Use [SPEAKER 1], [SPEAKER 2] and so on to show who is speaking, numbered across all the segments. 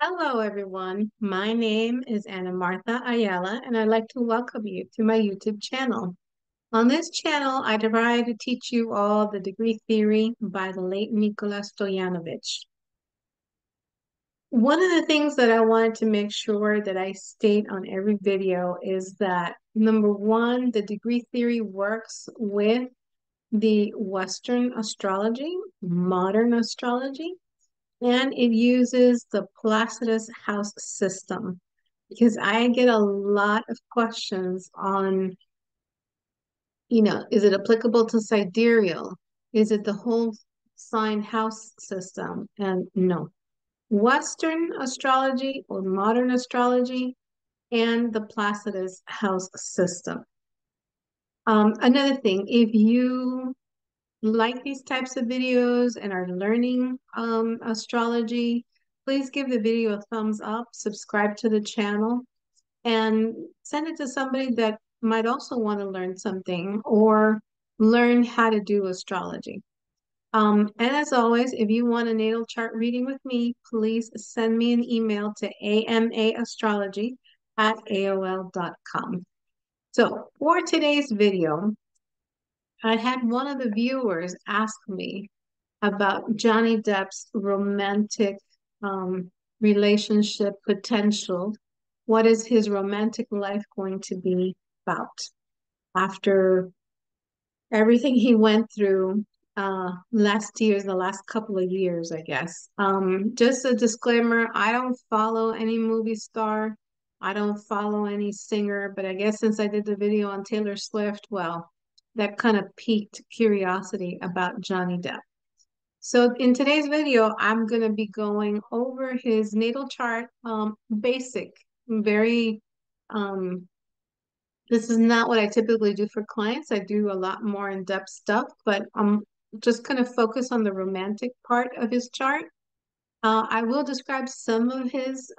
[SPEAKER 1] Hello, everyone. My name is Ana Martha Ayala, and I'd like to welcome you to my YouTube channel. On this channel, I try to teach you all the degree theory by the late Nikola Stojanovic. One of the things that I wanted to make sure that I state on every video is that number one, the degree theory works with the Western astrology, modern astrology, and it uses the Placidus house system because I get a lot of questions on, is it applicable to sidereal? Is it the whole sign house system? And no. Western astrology or modern astrology and the Placidus house system. Another thing, if you like these types of videos and are learning astrology, please give the video a thumbs up, subscribe to the channel, and send it to somebody that might also want to learn something or learn how to do astrology. And as always, if you want a natal chart reading with me, please send me an email to amaastrology@aol.com. So for today's video, I had one of the viewers ask me about Johnny Depp's romantic relationship potential. What is his romantic life going to be about after everything he went through the last couple of years, I guess. Just a disclaimer, I don't follow any movie star. I don't follow any singer, but I guess since I did the video on Taylor Swift, well, that kind of piqued curiosity about Johnny Depp. So in today's video, I'm going to be going over his natal chart, basic, very, um, this is not what I typically do for clients. I do a lot more in-depth stuff, but I'm just going to focus on the romantic part of his chart. I will describe some of his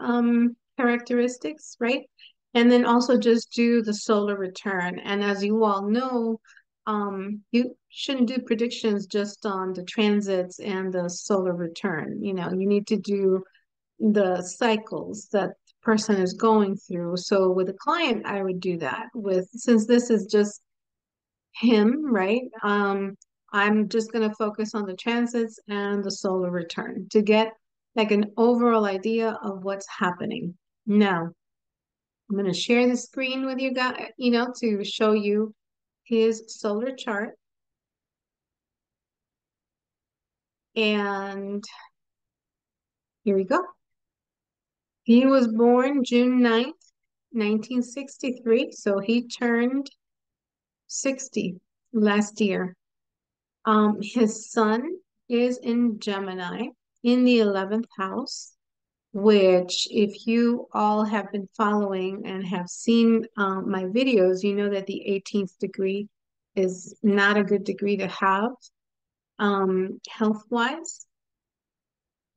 [SPEAKER 1] characteristics, right? And then also just do the solar return. And as you all know, you shouldn't do predictions just on the transits and the solar return. You need to do the cycles that the person is going through. So with a client, I would do that. Since this is just him, right? I'm just going to focus on the transits and the solar return to get like an overall idea of what's happening. Now, I'm going to share the screen with you guys, to show you his solar chart. And here we go. He was born June 9th, 1963. So he turned 60 last year. His sun is in Gemini in the 11th house, which if you all have been following and have seen my videos, you know that the 18th degree is not a good degree to have health-wise,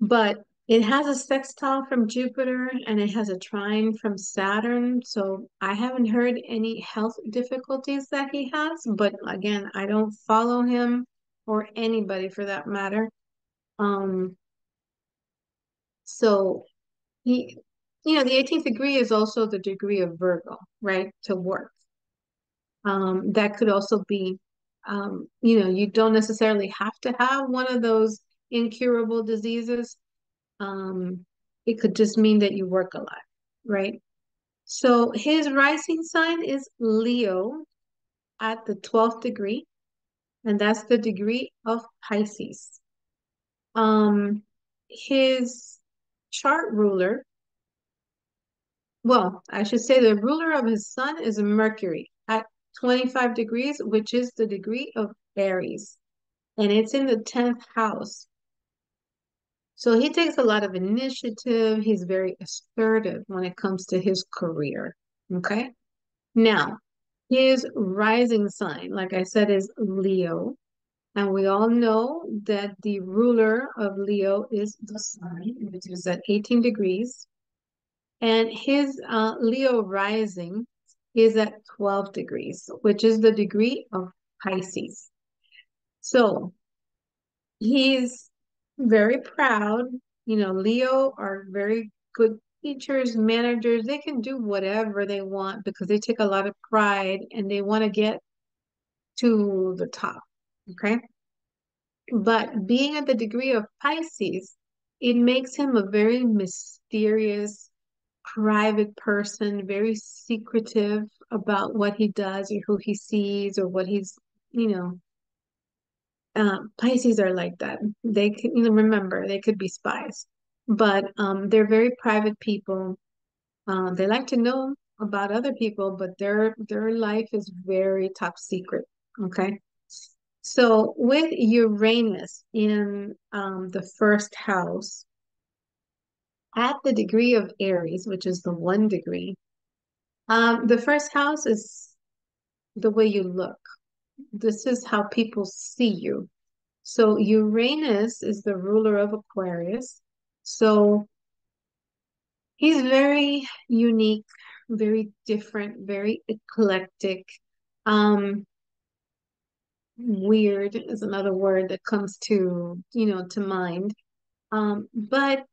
[SPEAKER 1] but it has a sextile from Jupiter and it has a trine from Saturn. So I haven't heard any health difficulties that he has, but again, I don't follow him or anybody for that matter. Um, so he, the 18th degree is also the degree of Virgo, right? To work. That could also be, you don't necessarily have to have one of those incurable diseases. Um, it could just mean that you work a lot, right? So his rising sign is Leo at the 12th degree, and that's the degree of Pisces. His chart ruler, well, I should say the ruler of his sun is Mercury at 25 degrees, which is the degree of Aries, and it's in the 10th house. So he takes a lot of initiative. He's very assertive when it comes to his career. Okay. Now, his rising sign, like I said, is Leo. And we all know that the ruler of Leo is the sun, which is at 18 degrees. And his Leo rising is at 12 degrees, which is the degree of Pisces. So he's very proud. Leo are very good teachers, managers. They can do whatever they want because they take a lot of pride and they want to get to the top. Okay. But being at the degree of Pisces, it makes him a very mysterious, private person, very secretive about what he does or who he sees or what he's, you know, Pisces are like that. They can, remember, they could be spies, but they're very private people. They like to know about other people, but their life is very top secret. Okay. So with Uranus in the first house at the degree of Aries, which is the 1 degree, the first house is the way you look. This is how people see you. So Uranus is the ruler of Aquarius. So he's very unique, very different, very eclectic. Um, Weird is another word that comes to mind. But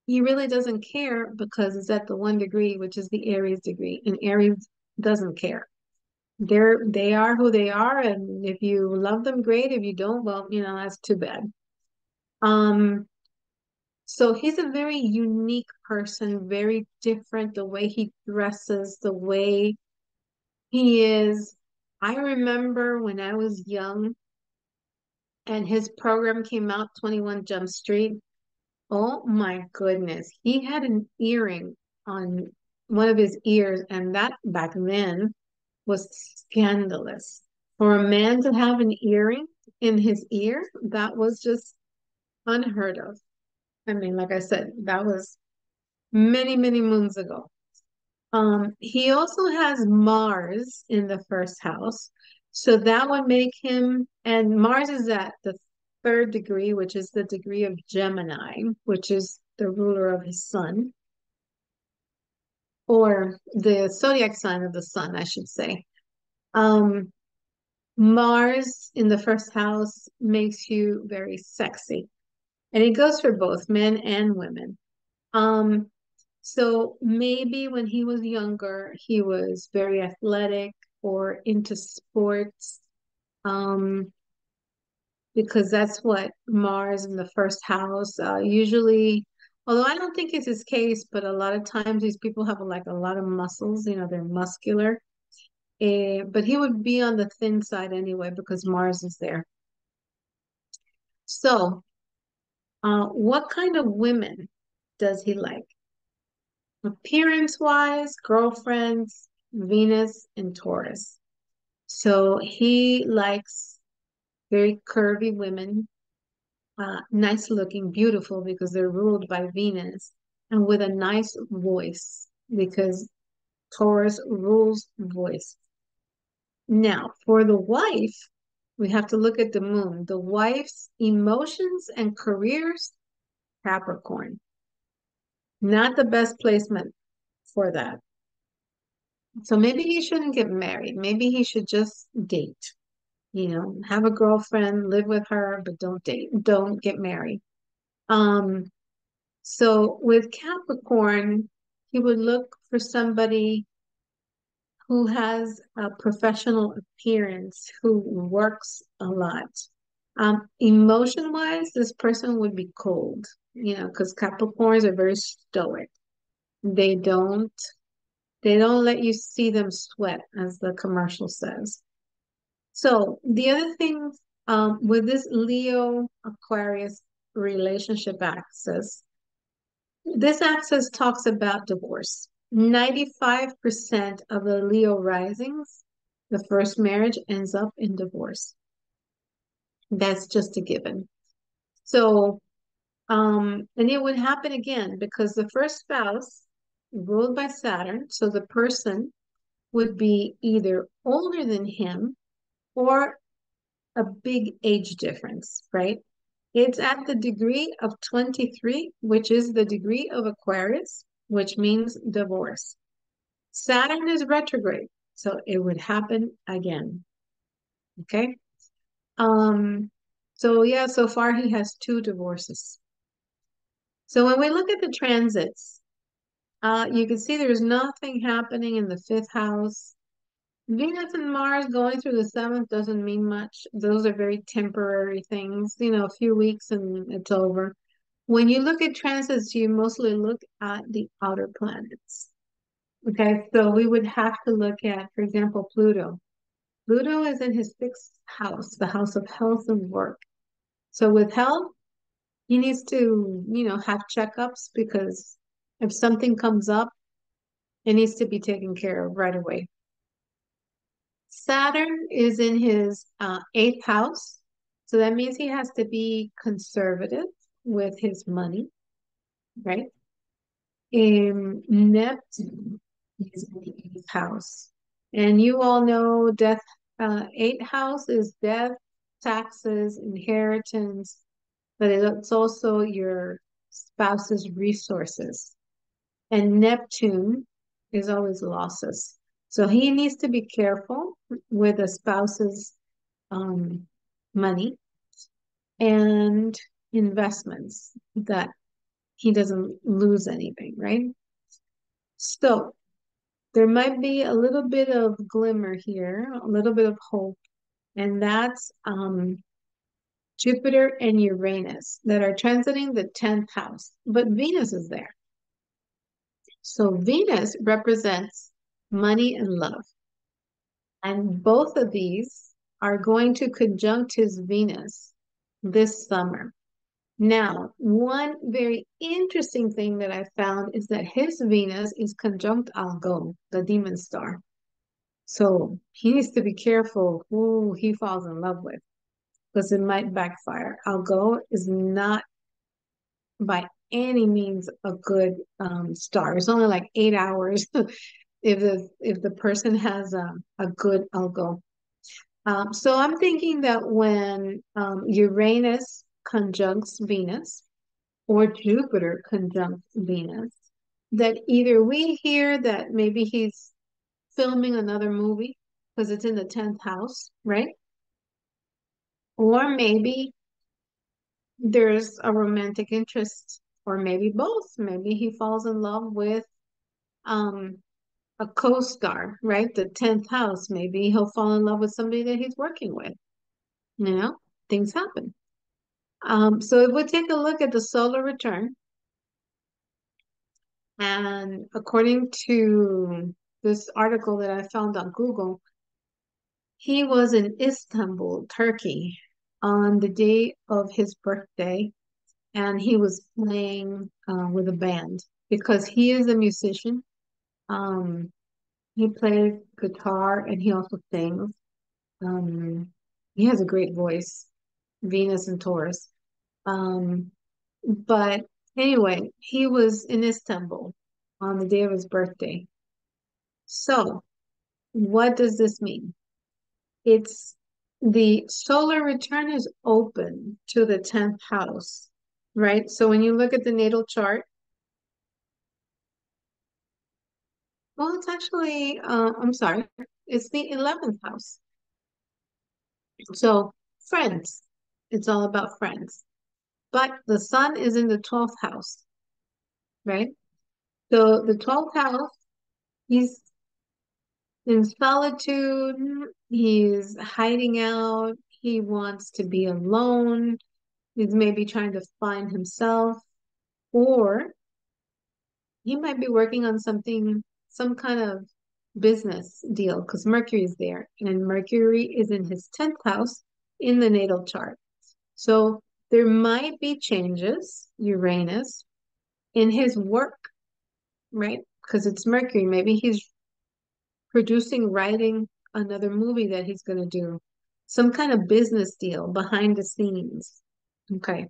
[SPEAKER 1] he really doesn't care because it's at the 1 degree, which is the Aries degree, and Aries doesn't care. They are who they are, and if you love them, great. If you don't, well, that's too bad. Um, so he's a very unique person, very different, the way he dresses, the way he is. I remember when I was young and his program came out, 21 Jump Street. Oh my goodness. He had an earring on one of his ears, and that back then was scandalous. For a man to have an earring in his ear, that was just unheard of. I mean, like I said, that was many, many moons ago. He also has Mars in the first house. So that would make him, and Mars is at the 3rd degree, which is the degree of Gemini, which is the ruler of his sun, or the zodiac sign of the sun, I should say. Um, Mars in the first house makes you very sexy, and it goes for both men and women. Um, so maybe when he was younger, he was very athletic or into sports, um, because that's what Mars in the first house usually. Although I don't think it's his case, but a lot of times these people have like a lot of muscles. They're muscular. But he would be on the thin side anyway because Mars is there. So, what kind of women does he like? Appearance wise, girlfriends, Venus and Taurus. So he likes very curvy women, nice looking, beautiful because they're ruled by Venus, and with a nice voice because Taurus rules voice. Now, for the wife, we have to look at the moon. The wife's emotions and careers, Capricorn. Not the best placement for that. So maybe he shouldn't get married. Maybe he should just date, have a girlfriend, live with her, but don't date, don't get married. Um, so with Capricorn, he would look for somebody who has a professional appearance, who works a lot. Emotion wise, this person would be cold, because Capricorns are very stoic. They don't they don't let you see them sweat, as the commercial says. So the other thing with this Leo Aquarius relationship axis, this axis talks about divorce. 95% of the Leo risings, the first marriage ends up in divorce. That's just a given. So, and it would happen again because the first spouse ruled by Saturn, so the person would be either older than him or a big age difference, right? It's at the degree of 23, which is the degree of Aquarius, which means divorce. Saturn is retrograde, so it would happen again. Okay. Um, so yeah, so far he has 2 divorces. So when we look at the transits, You can see there's nothing happening in the fifth house. Venus and Mars going through the seventh doesn't mean much. Those are very temporary things, a few weeks and it's over. When you look at transits, you mostly look at the outer planets. Okay, so we would have to look at, for example, Pluto. Pluto is in his sixth house, the house of health and work. So with health, he needs to, have checkups because if something comes up, it needs to be taken care of right away. Saturn is in his eighth house. So that means he has to be conservative with his money, right? Neptune is in the eighth house. And you all know death, eighth house is death, taxes, inheritance, but it's also your spouse's resources. And Neptune is always losses. So he needs to be careful with a spouse's um, money and investments that he doesn't lose anything, right? So there might be a little bit of glimmer here, a little bit of hope, and that's Jupiter and Uranus that are transiting the 10th house, but Venus is there. So Venus represents money and love. And both of these are going to conjunct his Venus this summer. Now, one very interesting thing that I found is that his Venus is conjunct Algol, the demon star. So he needs to be careful who he falls in love with because it might backfire. Algol is not by any means a good star. It's only like 8 hours if the person has a good algo. So I'm thinking that when Uranus conjuncts Venus or Jupiter conjuncts Venus, that either we hear that maybe he's filming another movie because it's in the 10th house, right? Or maybe there's a romantic interest, or maybe both. Maybe he falls in love with um, a co-star, right? The 10th house. Maybe he'll fall in love with somebody that he's working with. You know, things happen. So if we take a look at the solar return, and according to this article that I found on Google, he was in Istanbul, Turkey, on the day of his birthday, and he was playing with a band because he is a musician. Um, he plays guitar and he also sings. Um, he has a great voice, Venus and Taurus. Um, but anyway, he was in Istanbul on the day of his birthday. So, what does this mean? It's the solar return is open to the 10th house, right? So when you look at the natal chart, well, it's actually, I'm sorry, it's the 11th house. So friends, it's all about friends. But the sun is in the 12th house, right? So the 12th house, he's in solitude, he's hiding out, he wants to be alone, he's maybe trying to find himself, or he might be working on something, some kind of business deal, because Mercury is there, and Mercury is in his 10th house in the natal chart. So there might be changes, Uranus, in his work, right? Because it's Mercury. Maybe he's producing, writing another movie that he's going to do, some kind of business deal behind the scenes. Okay.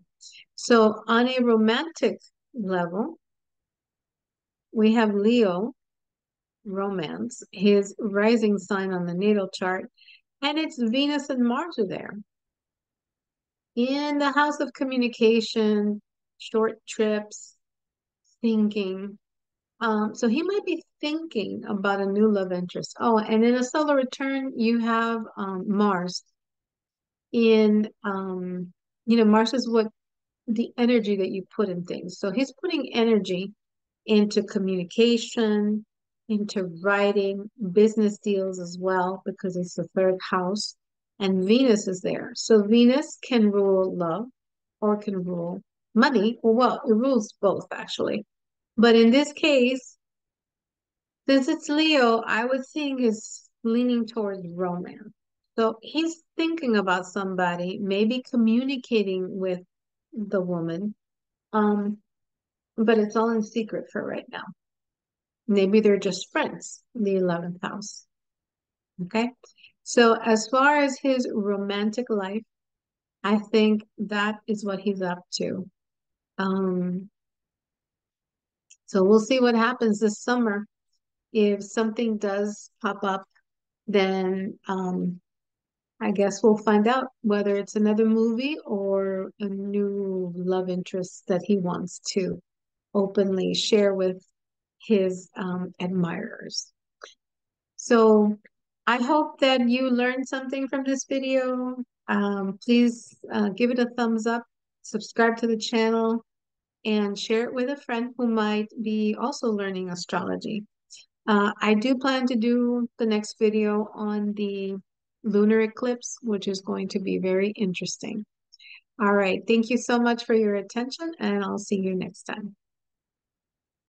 [SPEAKER 1] So on a romantic level, we have Leo, romance, his rising sign on the natal chart, and it's Venus and Mars are there. In the house of communication, short trips, thinking. So he might be thinking about a new love interest. Oh, and in a solar return, you have Mars. In Mars is what the energy that you put in things. So he's putting energy into communication, into writing, business deals as well, because it's the third house. And Venus is there. So Venus can rule love or can rule money. Well, it rules both actually. But in this case, since it's Leo, I would think is leaning towards romance. So he's thinking about somebody, maybe communicating with the woman, um, but it's all in secret for right now. Maybe they're just friends, the 11th house. Okay. So as far as his romantic life, I think that is what he's up to. Um, so we'll see what happens this summer. If something does pop up, then I guess we'll find out whether it's another movie or a new love interest that he wants to openly share with his admirers. So I hope that you learned something from this video. Please give it a thumbs up, subscribe to the channel, and share it with a friend who might be also learning astrology. I do plan to do the next video on the lunar eclipse, which is going to be very interesting. All right. Thank you so much for your attention, and I'll see you next time.